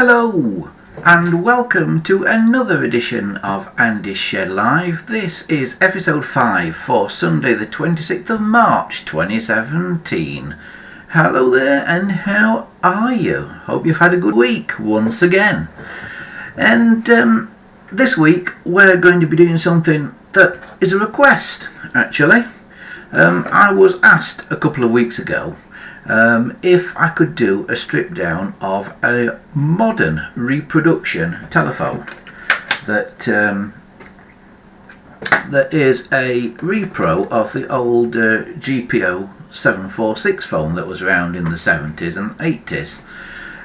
Hello and welcome to another edition of Andy's Shed Live. This is episode 5 for Sunday the 26th of March 2017. Hello there and how are you? Hope you've had a good week once again. And this week we're going to be doing something that is a request actually. I was asked a couple of weeks ago if I could do a strip down of a modern reproduction telephone that is a repro of the old GPO 746 phone that was around in the 70s and 80s,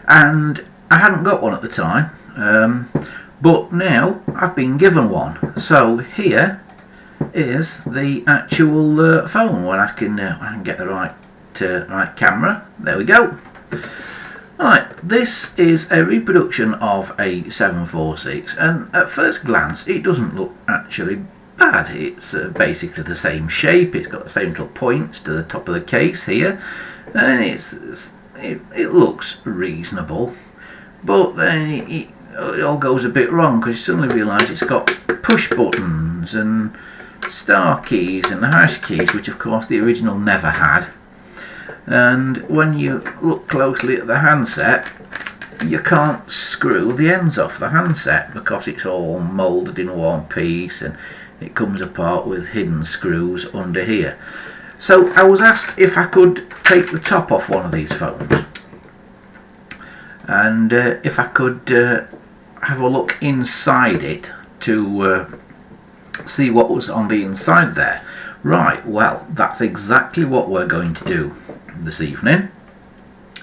and I hadn't got one at the time, but now I've been given one. So here is the actual phone when I can get the right camera. There we go. Right, this is a reproduction of a 746, and at first glance it doesn't look actually bad. It's basically the same shape. It's got the same little points to the top of the case here, and it looks reasonable. But then it all goes a bit wrong because you suddenly realise it's got push buttons and star keys and hash keys, which of course the original never had. And when you look closely at the handset, you can't screw the ends off the handset because it's all moulded in one piece and it comes apart with hidden screws under here. So I was asked if I could take the top off one of these phones and if I could have a look inside it to see what was on the inside there. Right, well, that's exactly what we're going to do this evening.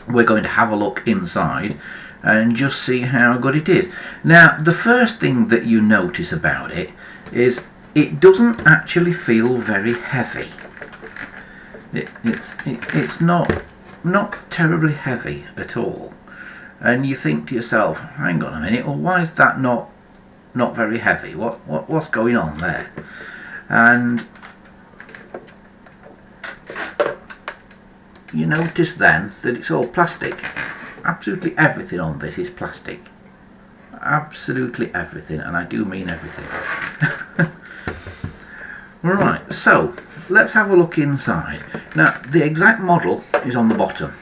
We're going to have a look inside and just see how good it is. Now, the first thing that you notice about it is it doesn't actually feel very heavy. It's not terribly heavy at all. And you think to yourself, hang on a minute, well, why is that not very heavy? What's going on there? And you notice then that it's all plastic. Absolutely everything on this is plastic. Absolutely everything, and I do mean everything. Right, so let's have a look inside. Now, the exact model is on the bottom.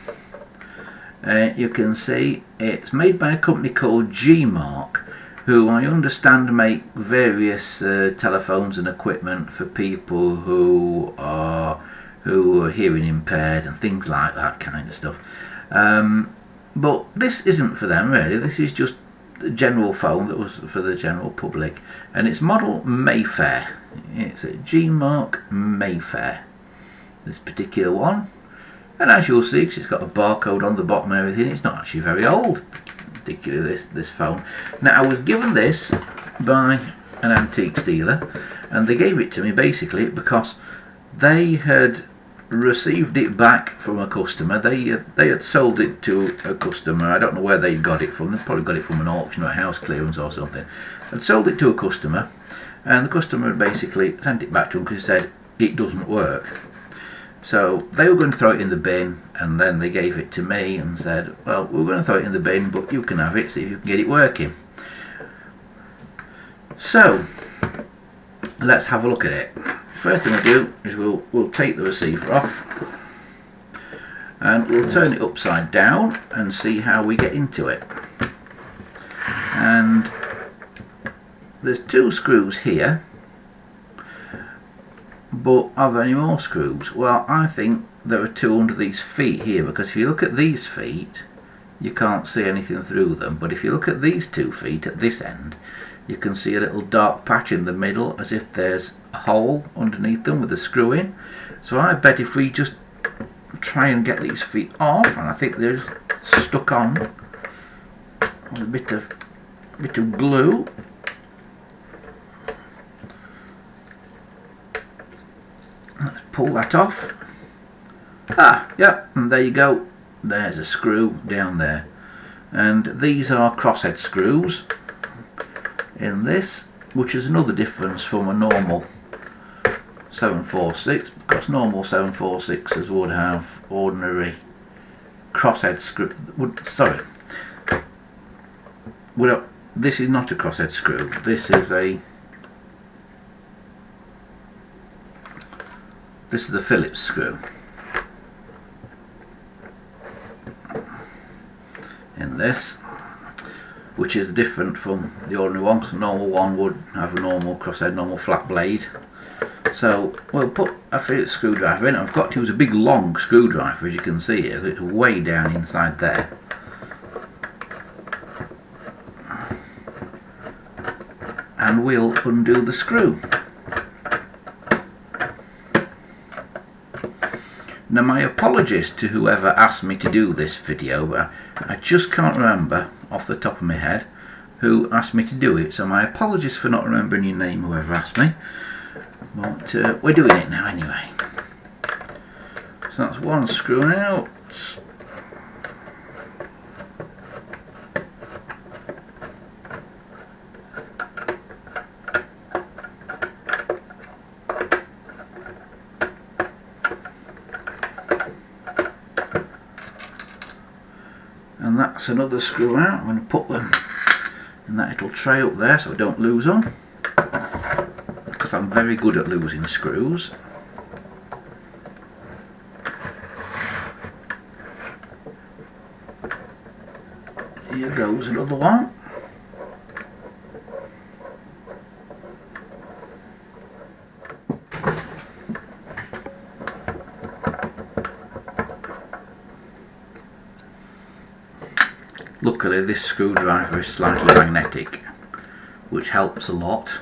You can see it's made by a company called Geemarc, who I understand make various telephones and equipment for people who are hearing impaired and things like that kind of stuff. But this isn't for them really. This is just a general phone that was for the general public, and it's model Mayfair. It's a Geemarc Mayfair, this particular one. And as you'll see, because it's got a barcode on the bottom and everything, it's not actually very old, particularly this phone. Now, I was given this by an antiques dealer, and they gave it to me basically because they had received it back from a customer. They had sold it to a customer. I don't know where they got it from. They probably got it from an auction or a house clearance or something. Had sold it to a customer, and the customer had basically sent it back to them because he said it doesn't work. So they were going to throw it in the bin, and then they gave it to me and said, well, we're going to throw it in the bin, but you can have it, see if you can get it working. So let's have a look at it. First thing I do is we'll take the receiver off and we'll turn it upside down and see how we get into it. And there's 2 screws here, but are there any more screws? Well, I think there are 2 under these feet here, because if you look at these feet you can't see anything through them, but if you look at these 2 feet at this end, you can see a little dark patch in the middle as if there's a hole underneath them with a screw in. So I bet if we just try and get these feet off, and I think they're stuck on with a bit of glue. Let's pull that off. Yep, and there you go. There's a screw down there. And these are crosshead screws in this, which is another difference from a normal 746, because normal 746s would have ordinary crosshead screw. well, this is not a crosshead screw. This is a Phillips screw. In this, which is different from the ordinary one, because the normal one would have a normal crosshead, normal flat blade. So we'll put a Phillips screwdriver in. I've got to use a big long screwdriver, as you can see here. It's way down inside there. And we'll undo the screw. Now, my apologies to whoever asked me to do this video, but I just can't remember off the top of my head who asked me to do it, so my apologies for not remembering your name, whoever asked me, but we're doing it now anyway. So that's one screw out. And that's another screw out. I'm going to put them in that little tray up there so I don't lose them, because I'm very good at losing screws. Here goes another one. Luckily this screwdriver is slightly magnetic, which helps a lot.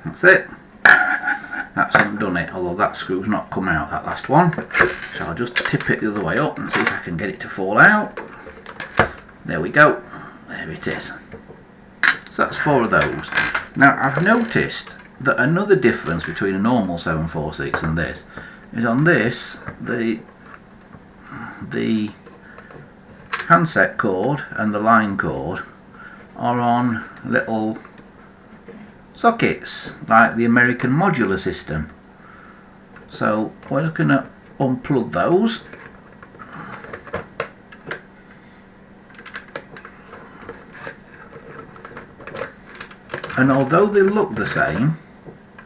That's it. That's undone it, although that screw's not come out, that last one. So I'll just tip it the other way up and see if I can get it to fall out. There we go. There it is. So that's 4 of those. Now I've noticed that another difference between a normal 746 and this is on this, the handset cord and the line cord are on little sockets like the American modular system. So we're just going to unplug those. And although they look the same,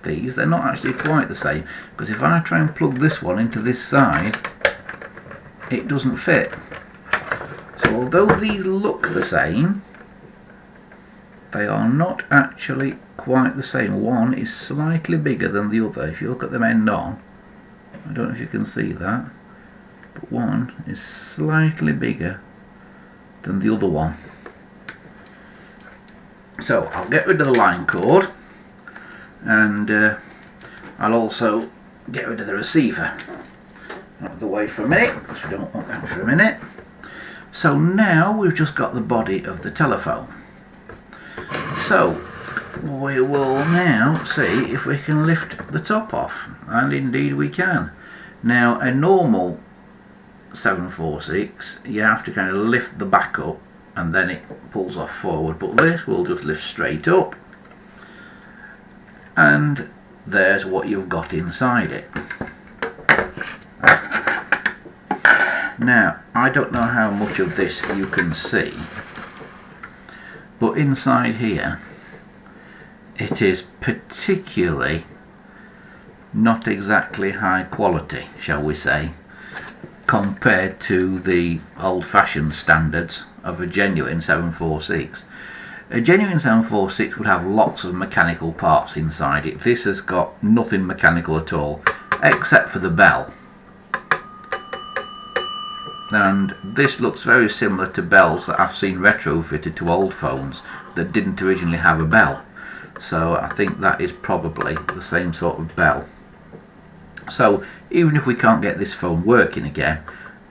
they're not actually quite the same, because if I try and plug this one into this side, it doesn't fit. So although these look the same, they are not actually quite the same. One is slightly bigger than the other. If you look at them end on, I don't know if you can see that, but one is slightly bigger than the other one. So I'll get rid of the line cord, and I'll also get rid of the receiver out of the way for a minute, because we don't want that for a minute. So now we've just got the body of the telephone. So we will now see if we can lift the top off, and indeed we can. Now a normal 746, you have to kind of lift the back up and then it pulls off forward, but this will just lift straight up, and there's what you've got inside it. Now I don't know how much of this you can see, but inside here it is particularly not exactly high quality, shall we say, compared to the old-fashioned standards of a genuine 746. A genuine 746 would have lots of mechanical parts inside it. This has got nothing mechanical at all, except for the bell. And this looks very similar to bells that I've seen retrofitted to old phones that didn't originally have a bell. So I think that is probably the same sort of bell. So even if we can't get this phone working again,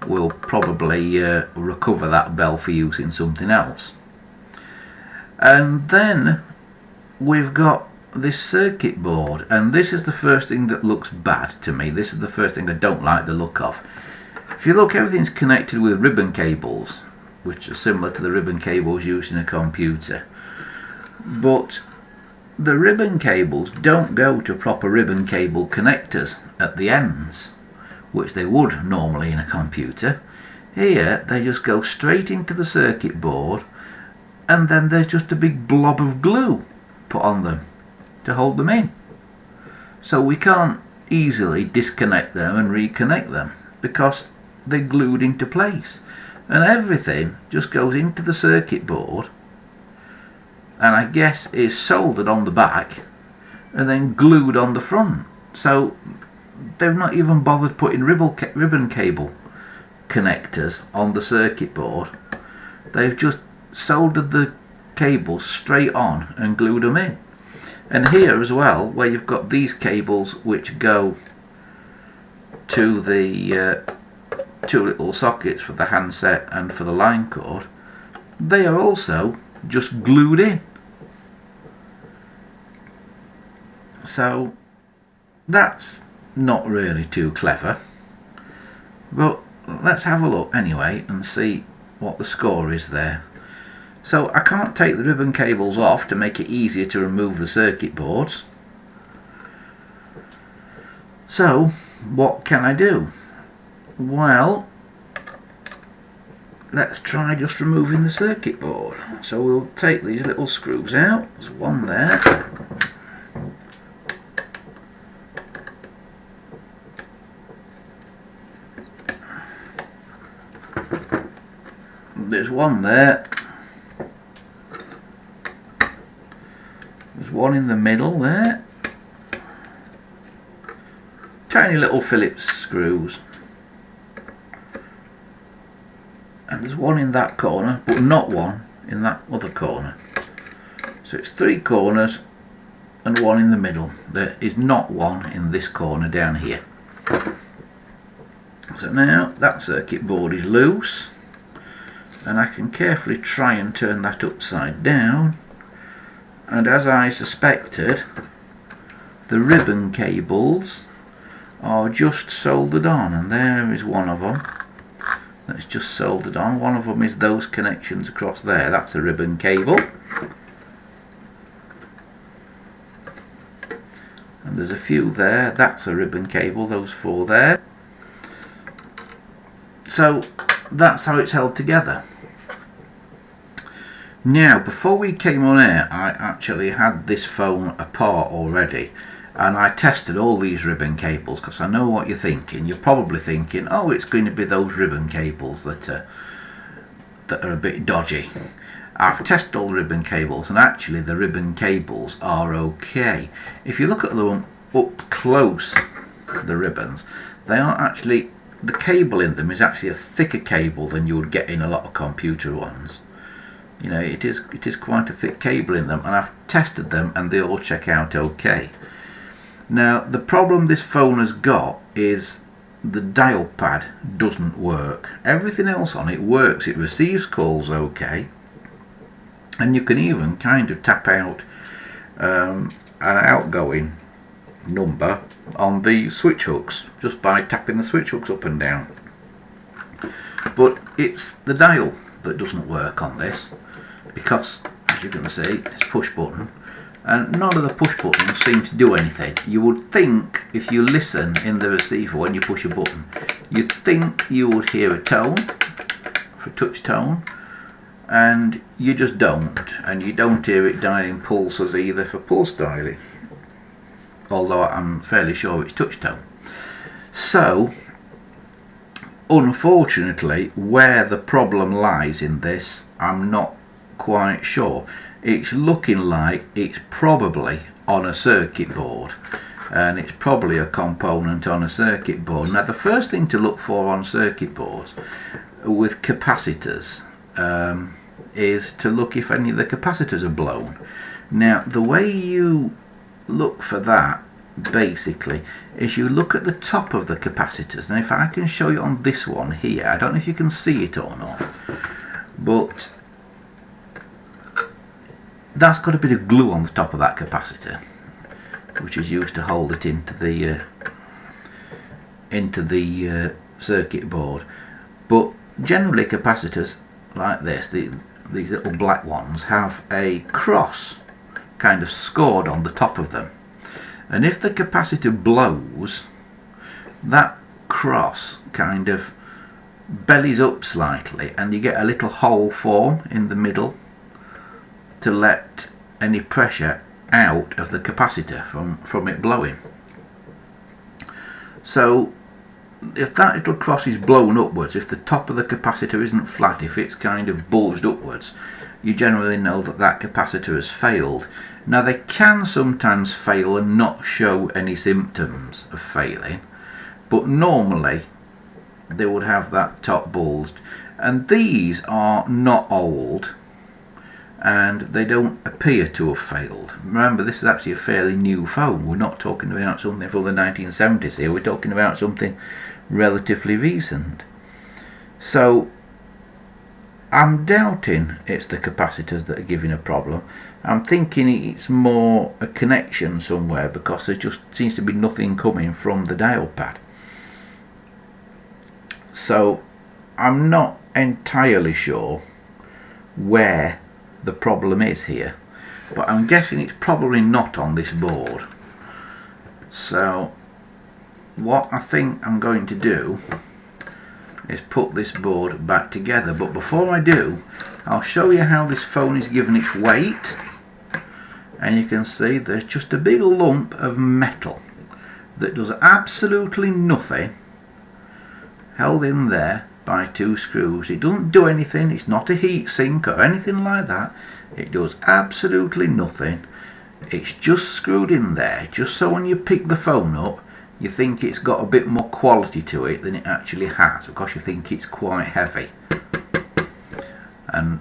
we'll probably recover that bell for use in something else. And then we've got this circuit board, and this is the first thing that looks bad to me. This is the first thing I don't like the look of. If you look, everything's connected with ribbon cables, which are similar to the ribbon cables used in a computer, but the ribbon cables don't go to proper ribbon cable connectors at the ends, which they would normally in a computer. Here they just go straight into the circuit board, and then there's just a big blob of glue put on them to hold them in. So we can't easily disconnect them and reconnect them because they're glued into place. And everything just goes into the circuit board, and I guess is soldered on the back and then glued on the front. So they've not even bothered putting ribbon cable connectors on the circuit board. They've just soldered the cables straight on and glued them in. And here as well, where you've got these cables which go to the two little sockets for the handset and for the line cord, they are also just glued in. So that's not really too clever, but let's have a look anyway and see what the score is there. So I can't take the ribbon cables off to make it easier to remove the circuit boards. So what can I do? Well, let's try just removing the circuit board. So we'll take these little screws out. There's one there. There's one there. There's one in the middle there. Tiny little Phillips screws. And there's one in that corner, but not one in that other corner. So it's 3 corners and one in the middle. There is not one in this corner down here. So now that circuit board is loose, and I can carefully try and turn that upside down, and as I suspected, the ribbon cables are just soldered on, and there is one of them that's just soldered on. One of them is those connections across there. That's a ribbon cable, and there's a few there. That's a ribbon cable, those 4 there. So that's how it's held together. Now, before we came on air, I actually had this phone apart already, and I tested all these ribbon cables, because I know what you're thinking. You're probably thinking, oh, it's going to be those ribbon cables that are a bit dodgy. I've tested all the ribbon cables, and actually the ribbon cables are okay. If you look at them up close, the ribbons, they are actually, the cable in them is actually a thicker cable than you would get in a lot of computer ones. You know, it is quite a thick cable in them, and I've tested them and they all check out okay. Now, the problem this phone has got is the dial pad doesn't work. Everything else on it works. It receives calls okay, and you can even kind of tap out an outgoing number on the switch hooks just by tapping the switch hooks up and down. But it's the dial that doesn't work on this, because as you can see, it's push button, and none of the push buttons seem to do anything. You would think, if you listen in the receiver when you push a button, you'd think you would hear a tone, for touch tone, and you just don't, and you don't hear it dialing pulses either for pulse dialing, although I'm fairly sure it's touch tone. So unfortunately, where the problem lies in this, I'm not quite sure. It's looking like it's probably on a circuit board, and it's probably a component on a circuit board. Now, the first thing to look for on circuit boards with capacitors is to look if any of the capacitors are blown. Now, the way you look for that basically is you look at the top of the capacitors, and if I can show you on this one here, I don't know if you can see it or not, but that's got a bit of glue on the top of that capacitor, which is used to hold it into the circuit board. But generally capacitors like this, these little black ones, have a cross kind of scored on the top of them, and if the capacitor blows, that cross kind of bellies up slightly and you get a little hole form in the middle to let any pressure out of the capacitor from it blowing. So if that little cross is blown upwards, if the top of the capacitor isn't flat, if it's kind of bulged upwards, you generally know that that capacitor has failed. Now they can sometimes fail and not show any symptoms of failing, but normally they would have that top bulged, and these are not old and they don't appear to have failed. Remember, this is actually a fairly new phone. We're not talking about something from the 1970s here, we're talking about something relatively recent. So I'm doubting it's the capacitors that are giving a problem. I'm thinking it's more a connection somewhere, because there just seems to be nothing coming from the dial pad. So I'm not entirely sure where the problem is here, but I'm guessing it's probably not on this board. So what I think I'm going to do is put this board back together, but before I do, I'll show you how this phone is given its weight, and you can see there's just a big lump of metal that does absolutely nothing, held in there by two screws. It doesn't do anything, it's not a heat sink or anything like that, it does absolutely nothing. It's just screwed in there just so when you pick the phone up you think it's got a bit more quality to it than it actually has, because you think it's quite heavy, and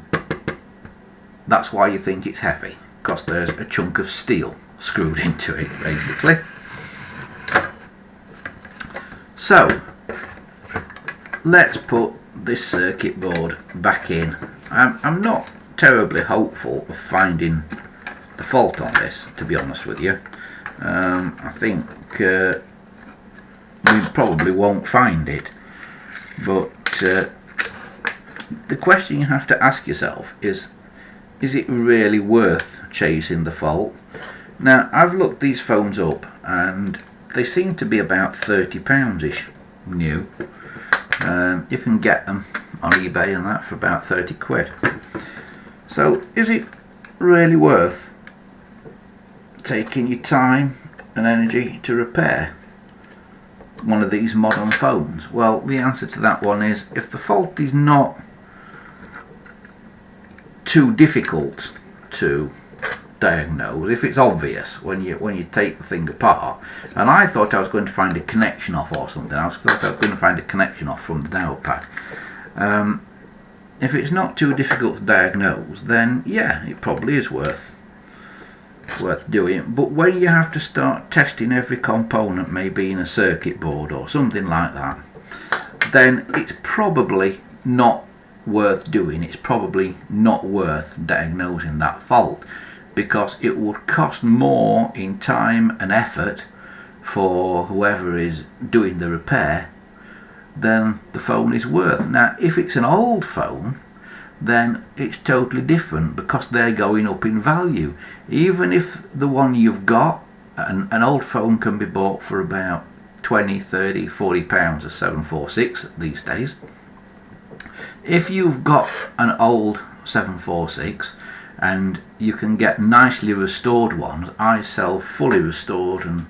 that's why you think it's heavy, because there's a chunk of steel screwed into it basically. So let's put this circuit board back in. I'm not terribly hopeful of finding the fault on this, to be honest with you. I think we probably won't find it, but the question you have to ask yourself is it really worth chasing the fault? Now I've looked these phones up and they seem to be about £30-ish new. You can get them on eBay and that for about 30 quid. So is it really worth taking your time and energy to repair one of these modern phones? Well, the answer to that one is, if the fault is not too difficult to diagnose, if it's obvious when you take the thing apart, and I thought I was going to find a connection off or something, I thought I was going to find a connection off from the dial pad. If it's not too difficult to diagnose, then yeah, it probably is worth doing. But when you have to start testing every component, maybe in a circuit board or something like that, then it's probably not worth doing. It's probably not worth diagnosing that fault, because it would cost more in time and effort for whoever is doing the repair than the phone is worth. Now if it's an old phone, then it's totally different, because they're going up in value. Even if the one you've got, an old phone can be bought for about 20, 30, 40 pounds, a 746 these days. If you've got an old 746 and you can get nicely restored ones, I sell fully restored and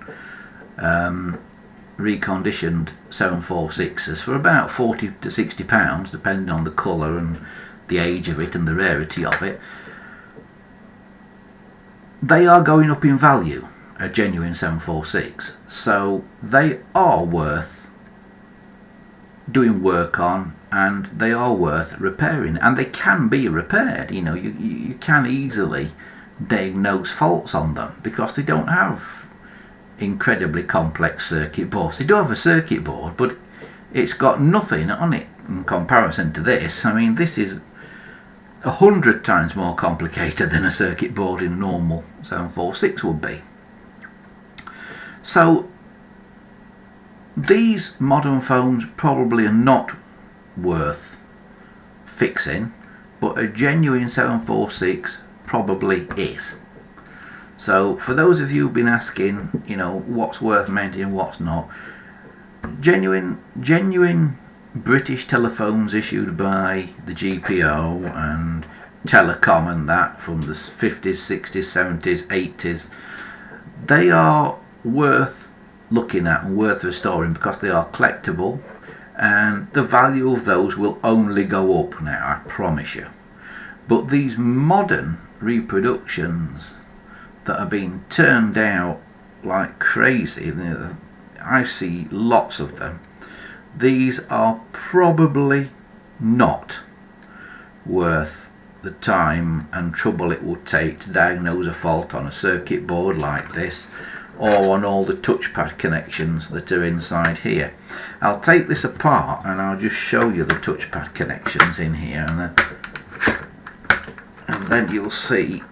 reconditioned 746s for about 40 to 60 pounds, depending on the colour and the age of it and the rarity of it. They are going up in value, a genuine 746, so they are worth doing work on, and they are worth repairing, and they can be repaired. You know, you can easily diagnose faults on them, because they don't have incredibly complex circuit boards. They do have a circuit board, but it's got nothing on it in comparison to this. I mean, this is 100 times more complicated than a circuit board in normal 746 would be. So these modern phones probably are not worth fixing, but a genuine 746 probably is. So for those of you who've been asking, you know, what's worth maintaining, what's not, genuine British telephones issued by the GPO and Telecom and that from the 50s, 60s, 70s, 80s, they are worth looking at and worth restoring because they are collectible, and the value of those will only go up now, I promise you. But these modern reproductions that are being turned out like crazy, I see lots of them, these are probably not worth the time and trouble it would take to diagnose a fault on a circuit board like this, or on all the touchpad connections that are inside here. I'll take this apart and I'll just show you the touchpad connections in here, and then you'll see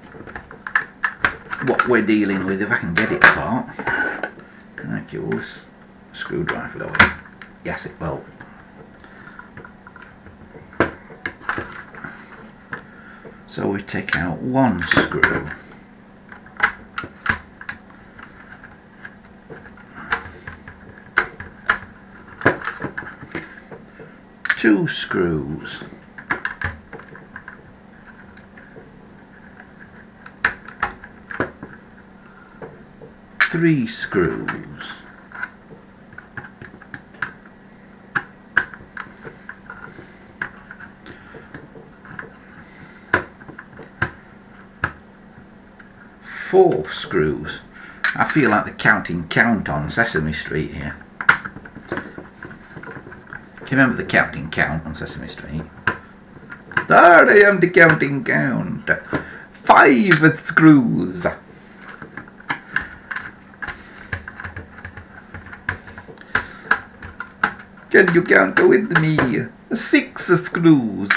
what we're dealing with if I can get it apart. Thank you. This screwdriver away. Yes, it will. So we take out one screw, two screws, three screws, four screws. I feel like the counting count on Sesame Street here. Do you remember the counting count on Sesame Street? There I am, the counting count. 5 screws. Can you count with me? 6 screws.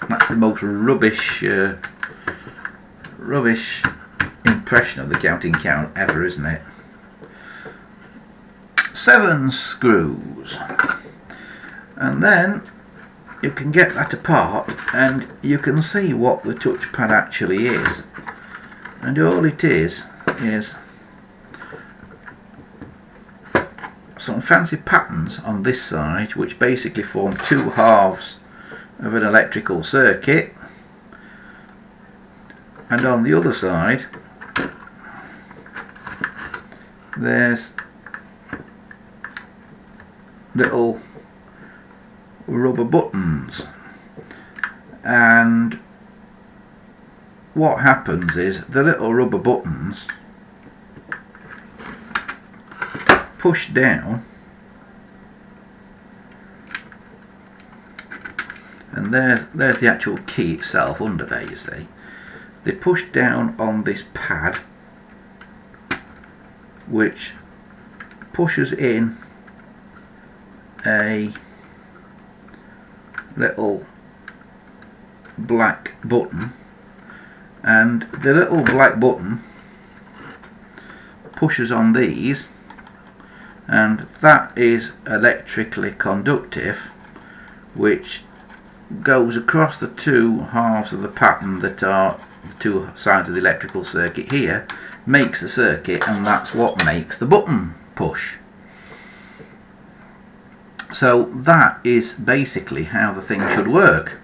That's the most rubbish impression of the counting count ever, isn't it? 7 screws, and then you can get that apart and you can see what the touchpad actually is, and all it is some fancy patterns on this side which basically form 2 halves of an electrical circuit, and on the other side there's little rubber buttons, and what happens is the little rubber buttons push down, and there's the actual key itself under there, you see. They push down on this pad which pushes in a little black button, and the little black button pushes on these, and that is electrically conductive, which goes across the 2 halves of the pattern that are the 2 sides of the electrical circuit here, makes the circuit, and that's what makes the button push. So that is basically how the thing should work,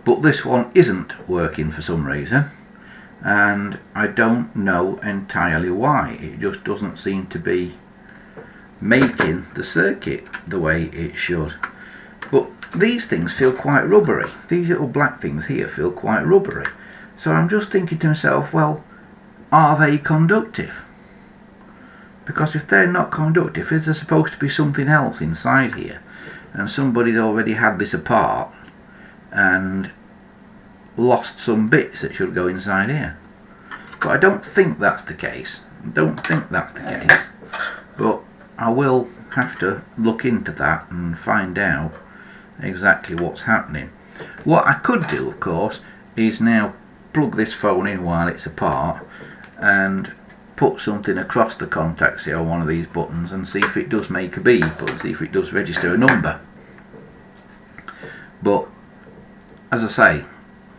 but this one isn't working for some reason, and I don't know entirely why. It just doesn't seem to be making the circuit the way it should. But these things feel quite rubbery. These little black things here feel quite rubbery. So I'm just thinking to myself, well, are they conductive? Because if they're not conductive, is there supposed to be something else inside here? And somebody's already had this apart and lost some bits that should go inside here. But I don't think that's the case. I don't think that's the case, but I will have to look into that and find out exactly what's happening. What I could do, of course, is now plug this phone in while it's apart and put something across the contacts here on one of these buttons and see if it does make a beep, or see if it does register a number. But as I say,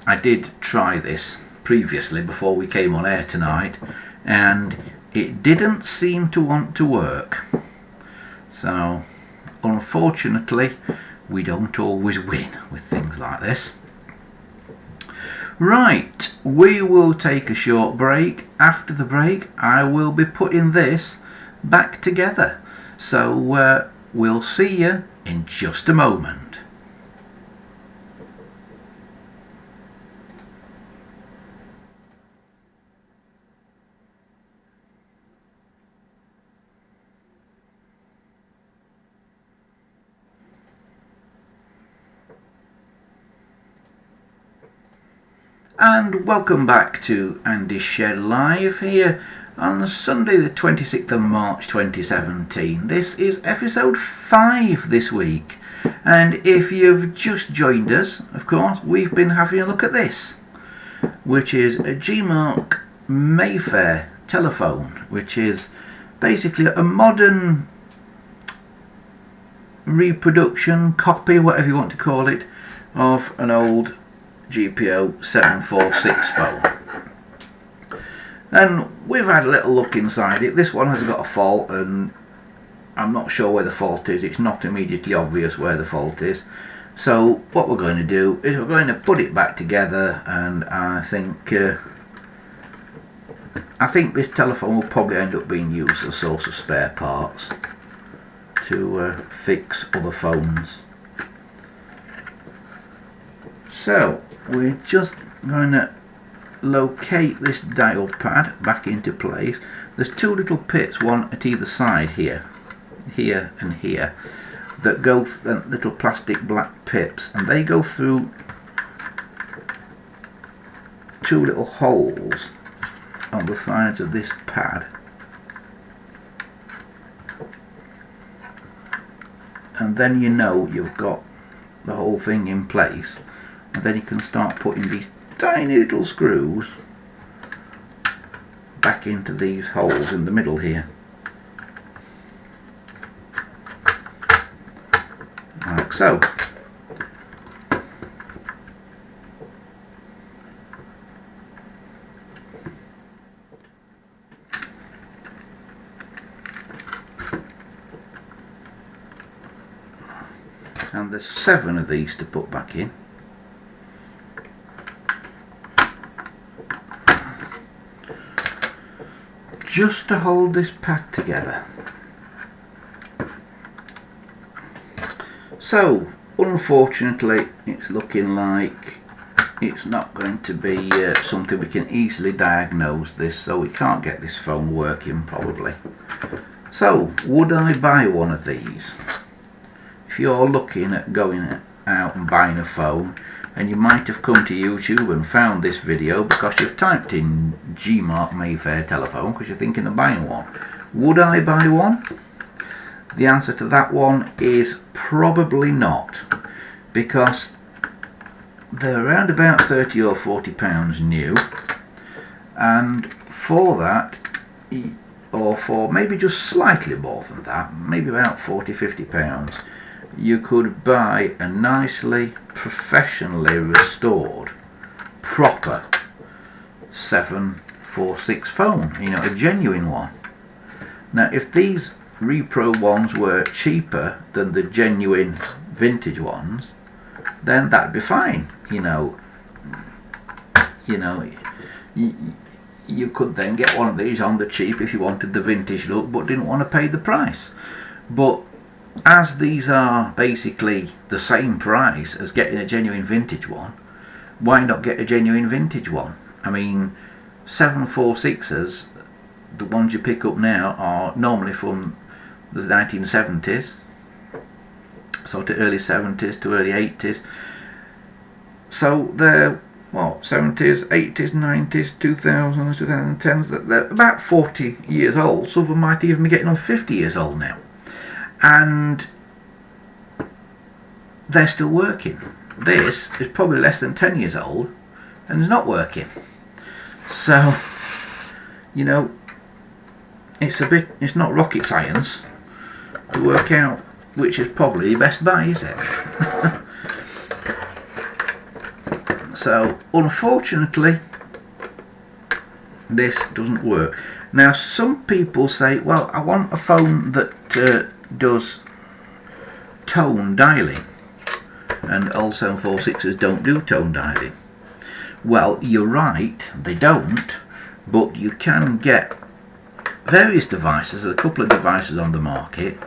I did try this previously before we came on air tonight, and it didn't seem to want to work. So unfortunately, we don't always win with things like this. Right, we will take a short break. After the break, I will be putting this back together. So we'll see you in just a moment. And welcome back to Andy's Shed Live here on Sunday the 26th of March 2017. This is episode 5 this week, and if you've just joined us, of course, we've been having a look at this, which is a Geemarc Mayfair telephone, which is basically a modern reproduction, copy, whatever you want to call it, of an old GPO 746 phone. And we've had a little look inside it. This one has got a fault, and I'm not sure where the fault is. It's not immediately obvious where the fault is. So what we're going to do is we're going to put it back together, and I think this telephone will probably end up being used as a source of spare parts to fix other phones. So we're just going to locate this dial pad back into place. There's two little pits, one at either side here and here, that go little plastic black pips, and they go through two little holes on the sides of this pad. And then you know you've got the whole thing in place. And then you can start putting these tiny little screws back into these holes in the middle here, like so. And there's 7 of these to put back in. Just to hold this pad together. So unfortunately, it's looking like it's not going to be something we can easily diagnose this, so we can't get this phone working probably. So would I buy one of these? If you're looking at going out and buying a phone, and you might have come to YouTube and found this video because you've typed in Geemarc Mayfair telephone because you're thinking of buying one. Would I buy one? The answer to that one is probably not, because they're around about 30 or 40 pounds new, and for that, or for maybe just slightly more than that, maybe about 40-50 pounds, you could buy a nicely professionally restored proper 746 phone, you know, a genuine one. Now if these repro ones were cheaper than the genuine vintage ones, then that'd be fine. You could then get one of these on the cheap if you wanted the vintage look but didn't want to pay the price. But as these are basically the same price as getting a genuine vintage one, why not get a genuine vintage one? I mean, 746s, the ones you pick up now, are normally from the 1970s, sort of early 70s to early 80s. So they're what, 70s, 80s, 90s, 2000s, 2010s, they're about 40 years old. Some of them might even be getting on 50 years old now. And they're still working. This is probably less than 10 years old and is not working. So, you know, it's not rocket science to work out which is probably best buy, is it? So, unfortunately, this doesn't work. Now, some people say, well, I want a phone that does tone dialing, and all 746s don't do tone dialing. Well, you're right, they don't, but you can get various devices. There's a couple of devices on the market,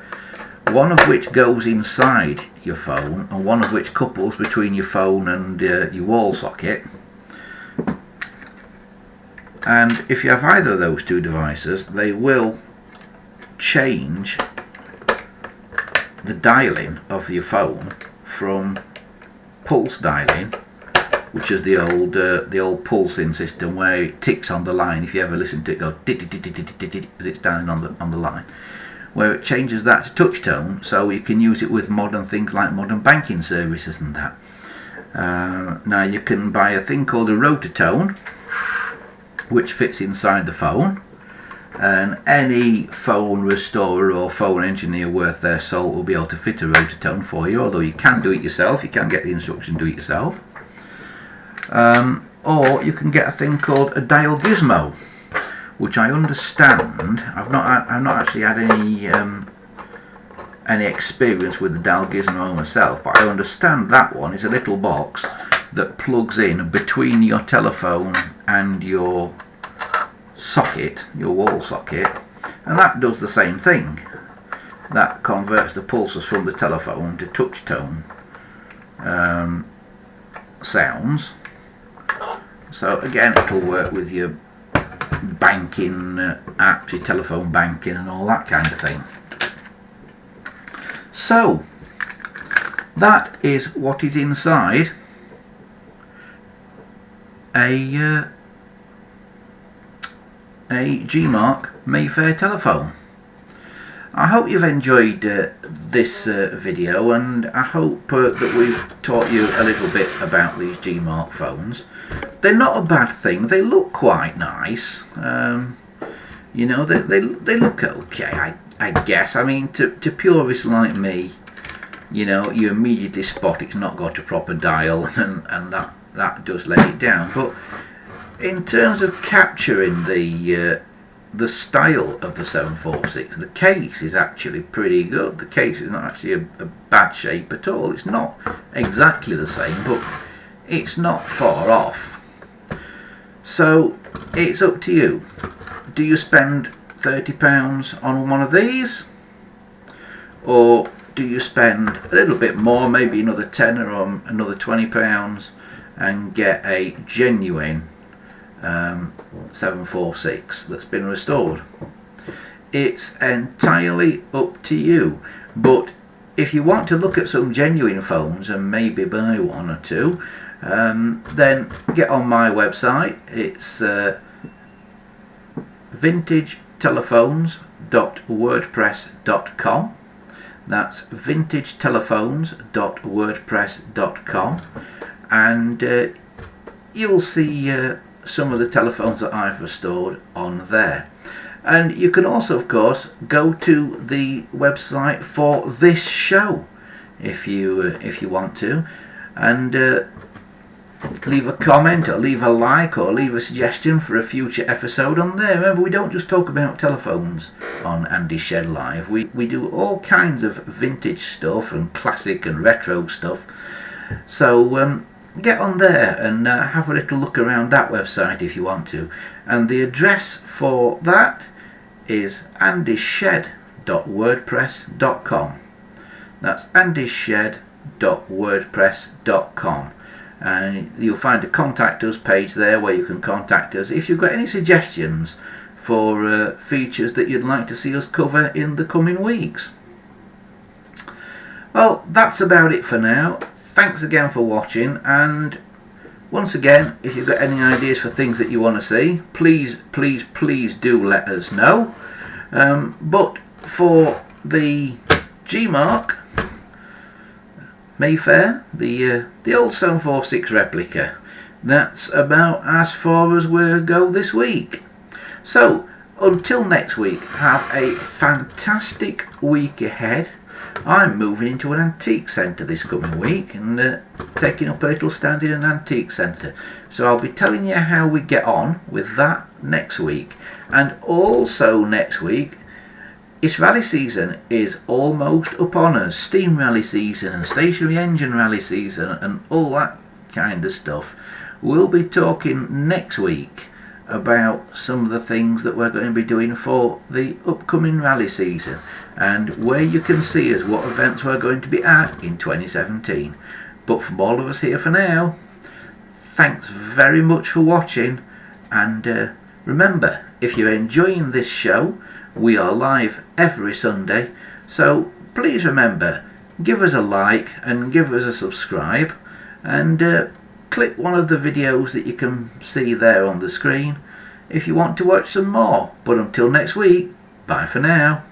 one of which goes inside your phone and one of which couples between your phone and your wall socket. And if you have either of those two devices, they will change the dialing of your phone from pulse dialing, which is the old pulsing system where it ticks on the line. If you ever listen to it go as it's dialing on the line, where it changes that to touch tone, so you can use it with modern things like modern banking services and that. Now you can buy a thing called a rotatone, which fits inside the phone, and any phone restorer or phone engineer worth their salt will be able to fit a rotatone for you, although you can do it yourself. You can get the instruction to do it yourself. Or you can get a thing called a dial gizmo, which I understand, I've not actually had any experience with the dial gizmo myself, but I understand that one is a little box that plugs in between your telephone and your socket, your wall socket, and that does the same thing. That converts the pulses from the telephone to touch tone sounds. So again, it'll work with your banking apps, your telephone banking and all that kind of thing. So that is what is inside a Geemarc Mayfair telephone. I hope you've enjoyed this video, and I hope that we've taught you a little bit about these Geemarc phones. They're not a bad thing. They look quite nice. You know, they look okay, I guess. I mean, to purists like me, you know, you immediately spot it's not got a proper dial, and that does let it down. But in terms of capturing the style of the 746, the case is actually pretty good. The case is not actually a bad shape at all. It's not exactly the same, but it's not far off. So it's up to you. Do you spend £30 on one of these, or do you spend a little bit more, maybe another tenner or another £20, and get a genuine 746 that's been restored? It's entirely up to you. But if you want to look at some genuine phones and maybe buy one or two, then get on my website. It's vintagetelephones.wordpress.com. That's vintagetelephones.wordpress.com, and you'll see some of the telephones that I've restored on there. And you can also, of course, go to the website for this show if you want to, and leave a comment or leave a like or leave a suggestion for a future episode on there. Remember, we don't just talk about telephones on Andy's Shed Live. We do all kinds of vintage stuff and classic and retro stuff. So get on there and have a little look around that website if you want to. And the address for that is andyshed.wordpress.com. That's andyshed.wordpress.com. And you'll find a contact us page there where you can contact us if you've got any suggestions for features that you'd like to see us cover in the coming weeks. Well, that's about it for now. Thanks again for watching, and once again, if you've got any ideas for things that you want to see, please do let us know. But for the Geemarc Mayfair, the old 746 replica, that's about as far as we'll go this week. So until next week, have a fantastic week ahead. I'm moving into an antique centre this coming week and taking up a little stand in an antique centre. So I'll be telling you how we get on with that next week. And also next week, its rally season is almost upon us. Steam rally season and stationary engine rally season and all that kind of stuff. We'll be talking next week about some of the things that we're going to be doing for the upcoming rally season and where you can see us, what events we're going to be at in 2017. But from all of us here for now, thanks very much for watching, and remember, if you're enjoying this show, we are live every Sunday, so please remember, give us a like and give us a subscribe, and click one of the videos that you can see there on the screen if you want to watch some more. But until next week, bye for now.